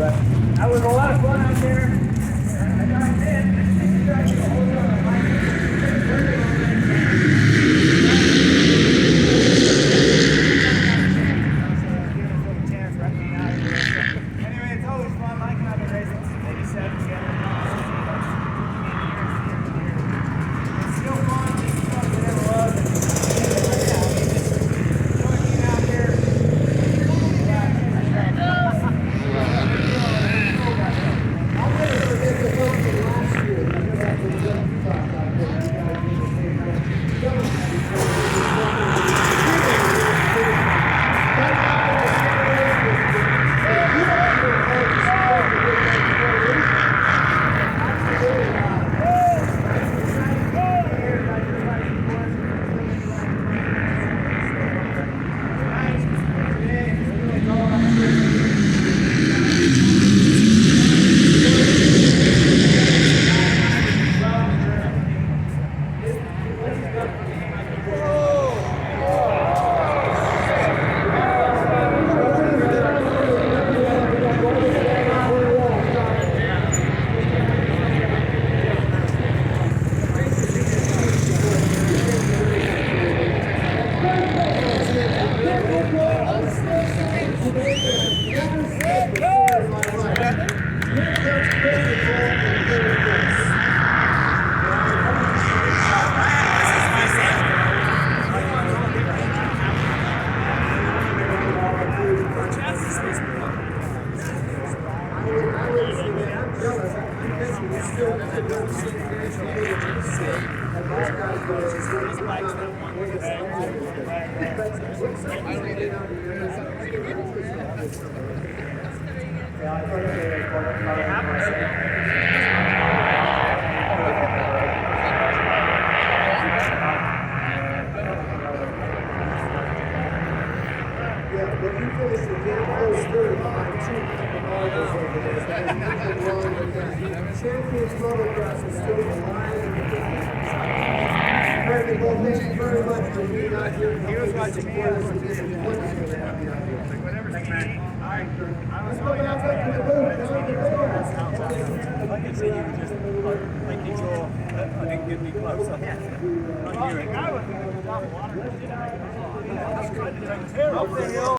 But that was a lot of fun out there. I got in. You guys can hold on the Anyway, it's always fun. Mike and I have been racing since '87 together. It's still fun. It's as fun as it ever was. Join me out here. I'll never forget the fun from last year. Champions Motocross is still alive. Well, thank you very much for being out here. He was watching me. Let's go back up to the booth. Like I said, you were just like you draw. I didn't get me close. I hear it.